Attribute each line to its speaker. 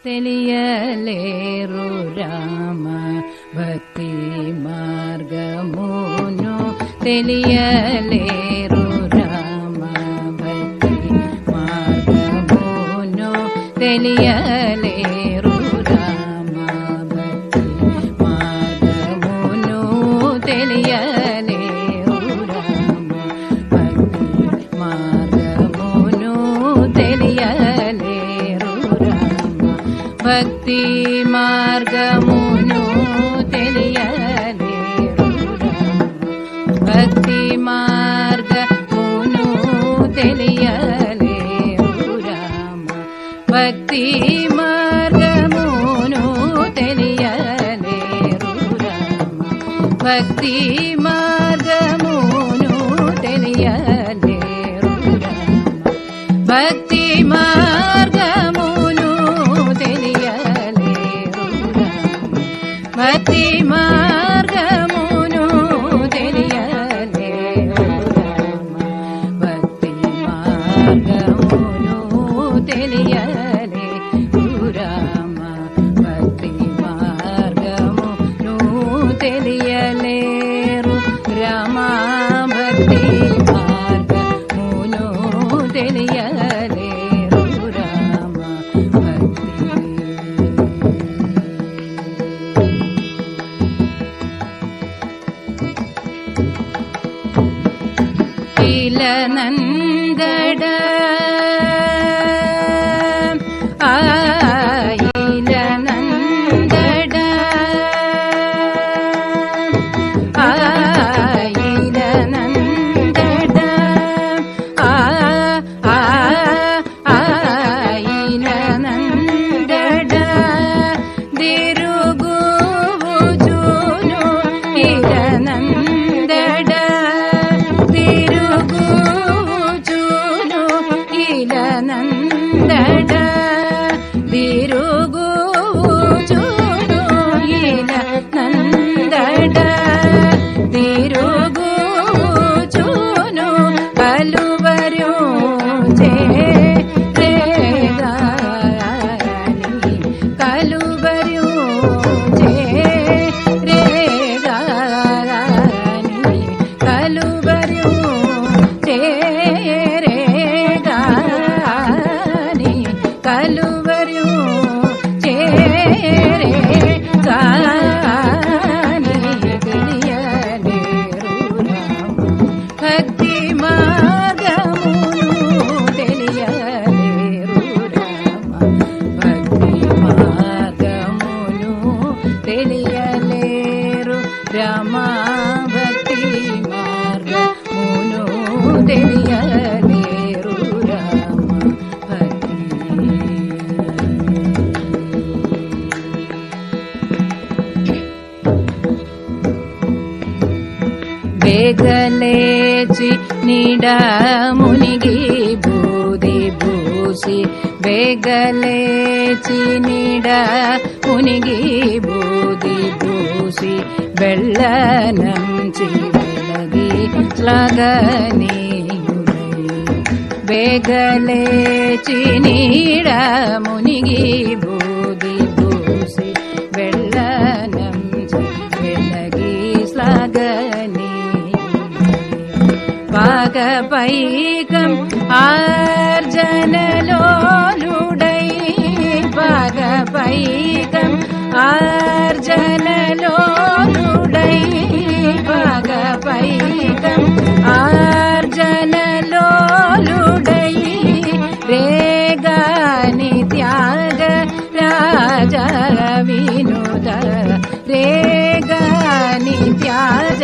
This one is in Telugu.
Speaker 1: తెలియలేరు రామ భక్తి మార్గమును తెలియలేరు రామ భక్తి మార్గమును తెలియలేరు రామ భక్తి మార్గమును తెలియలేరు రామ భక్తి మార్గమును తెలియలేరు రామ భక్తి మార్గమును తెలియలేరు రామ భక్తి మార్గమును తెలియలేరు రామ భక్తి మార్గమును తెలియలేరు రామ భక్తి మార్గమును తెలియలేరు రామ భక్తి మార్గమును తెలియలేరు రామ భక్తి మార్గమును తెలియలేరు రామ భక్తి మార్గమును తెలియలేరు రామ భక్తి మార్గమును తెలియలేరు రామ భక్తి మార్గమును తెలియలేరు రామ భక్తి ఇలనందడ ఇలనందడ ఇలనందడ ఇలనందడ తిరుగువుచును ఇలనందడ తిరుగుచును ఇలనందడ తిరుగుచును ఇలనందడ తిరుగుచును కలువరు చేరేగాని కలువరు చేరేగాని కలువరు చేరేగాని కలువరు చేరేగాని తెలియలేరు రామ భక్తి మార్గమును తెలియలేరు రామ భక్తి మార్గమును తెలియలేరు రామ భక్తి మార్గమును తెలియలేరు రామ భక్తి ಬೇಗಲೇಚಿ ನೀಡ ಮುನಿಗಿ ಬೂದಿ ಬೂಸಿ ಬೇಗಲೇಚಿ ನೀಡ ಮುನಿಗಿ ಬೂದಿ ಬೂಸಿ ಬೆಳ್ಳನಂಚಿ ಬೆಳಗಿ ಸ್ಲಗನೀಯುರೈ ಬೇಗಲೇಚಿ ನೀಡ ಮುನಿಗಿ ಬೂದಿ ಬೂಸಿ ಬೆಳ್ಳನಂಚಿ ಬೆಳಗಿ ಸ್ಲಗನೀ పాగపైకం ఆర్జనలోలుడై పాగపైకం ఆర్జనలోలుడై పాగపైకం ఆర్జనలోలుడై రేగాని త్యాగ రాజ వినుద రేగాని త్యాగ